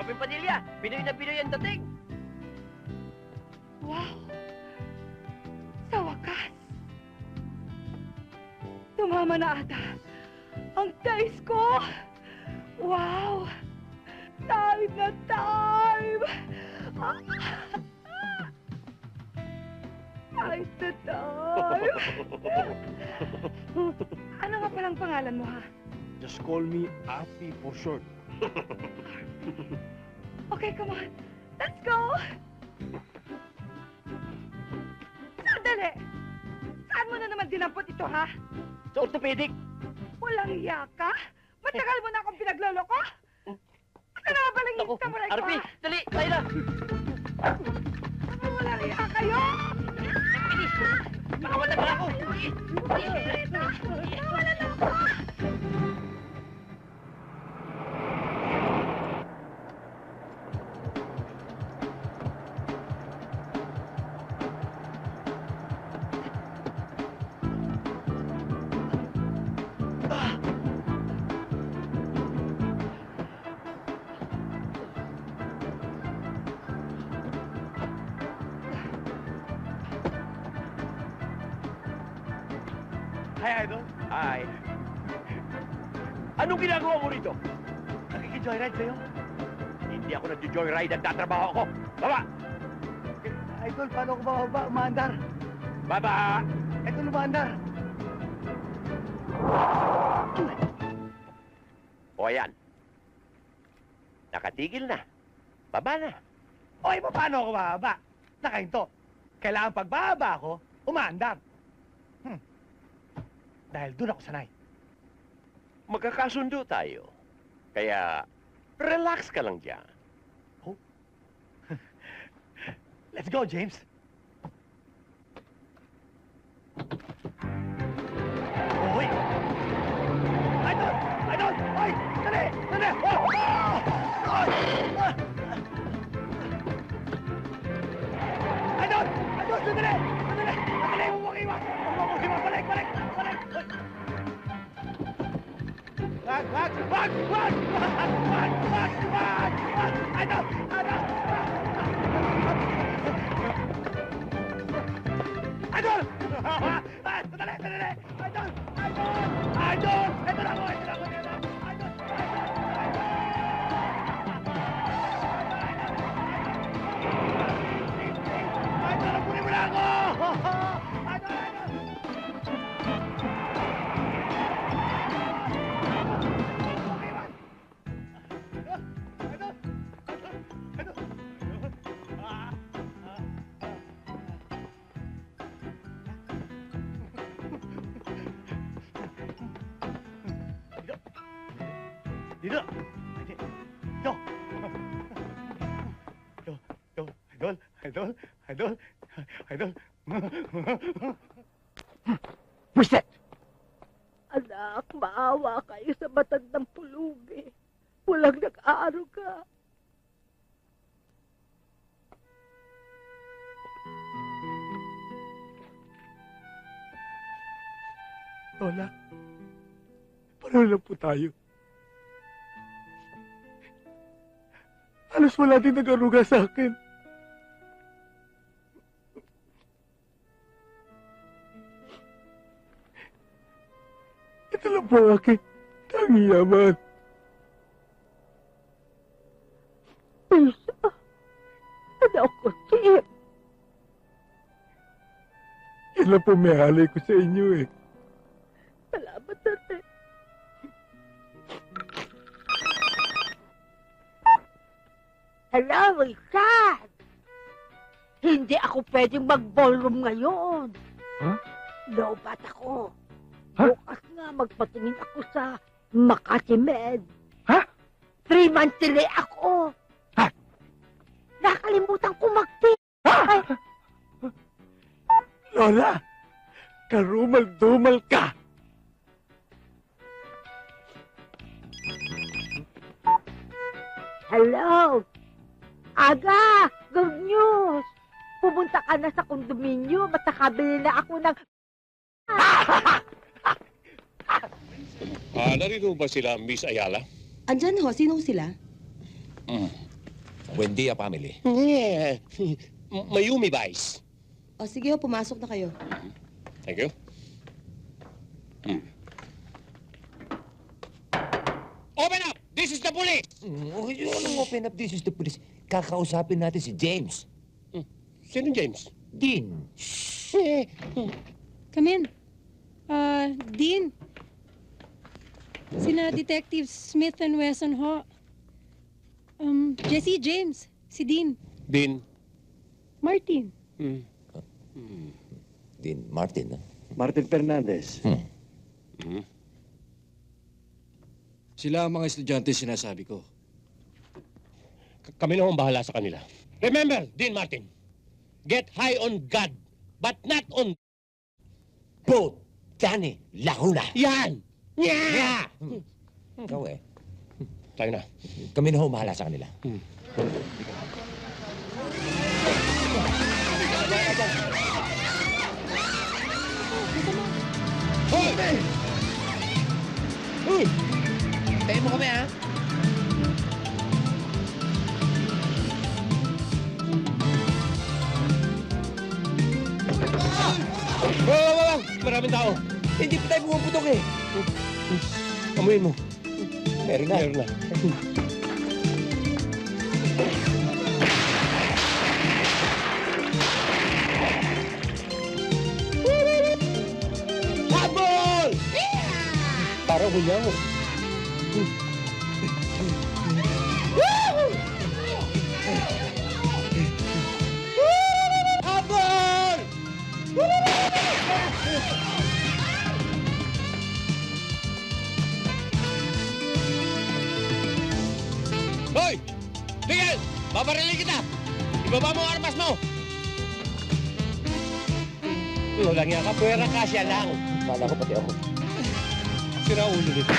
Robin Padilla, Pinoy na Pinoy ang dating. Wow! Sa wakas! Tumama na ata ang dice ko! Wow! Time na time! Time na time! Ano nga palang pangalan mo, ha? Just call me Api for short. Okay, come on. Let's go! Sandali! Saan mo na naman dinampot ito, ha? Sa orthopedic. Walang iya ka? Matagal mo na akong pinagloloko? Ano na nga palang Ako, samurai ko, Arpi, ha? dali, tayo na. Ano, walang iya kayo? Bilis. Makawala ba ako? Nawala na ako! Hi, Idol. Hi. Anong ginagawa mo rito? Nakiki-joyride sa'yo. Hindi ako nag-joyride at tatrabaho ako. Baba! Idol, paano ko bababa? Umaandar. Baba! Ito lumaandar. O ayan. Nakatigil na. Baba na. O, paano ako bababa? Nakahinto. Kailangan pagbaba ako, umaandar. Dahil doon ako sanay. Magkakasundo tayo. Kaya, relax ka lang dyan. Let's go, James. Oy! Idol! Idol! Oy! Dali! Dali! Oh! Oh! Idol! Idol! Sandali! Sandali! Sandali! Huwag iwas! Huwag iwas! Balik! Balik! Balik! Wag! Wag! Wag! Wag! Wag! Wag! Wag! Wag! Idol! Idol! Idol! Sandali! Sandali! Idol! Idol! Idol! Ito na ako! Ito na ako! Ito na ako! Idol! Idol! Kunin mo na ako! Idol! Idol! Dito! Dito! Idol! Idol! Idol! Idol! Buset! Anak, maawa kayo sa matandang pulubi. Walang nag-aaral ka. Lola, paano lang po tayo? Halos wala din nag-aruga sa akin. Ito lang po ang aking tanging yaman. Elsa, anak ko, Chip. Yan lang po may halay ko sa inyo eh. Salamat natin. Hello, Richard! Hindi ako pwedeng mag-ballroom ngayon. Huh? Lobat ako. Huh? Bukas nga magpatingin ako sa Makati Med. Ha? 3 months delay ako. Ha? Nakalimutan ko mag-pay. Ay, Lola, karumal-dumal ka. hello! Aga! Good news! Pumunta ka na sa kondominyo at nakabili na ako ng... Narito ba sila, Miss Ayala? Andyan ho, sino sila? Buendia family. Yeah. Mayumi Vice. O sige ho, pumasok na kayo. Thank you. Open up! This is the police! Anong open up, this is the police. Kakausapin natin si James. Sino James? Dean. Come in. Dean. Sina Detectives Smith and Wesson ho. Jesse James. Si Dean. Dean. Martin. Dean Martin, no? Martin Fernandez. Sila ang mga estudyante sinasabi ko. Kami na ang bahala sa kanila. Remember, Dean Martin, get high on God, but not on... Boat, Danny, Lahuna. Yan! Yeah! Ikaw eh. Tayo na. Kami na ho bahala sa kanila. Tayo mo kami, ha? Wow! Maraming tao. Hindi pa tayo pumuputok eh. Amuyin mo. Meron na. Meron na. Habol! Parang hunyaw. Habol! Hoy! Tingel! Babarilin kita! Ibaba mo ang armas mo! Walang yan ka, pwera kasya lang. Kala ko pati ako. Sira ulo nito.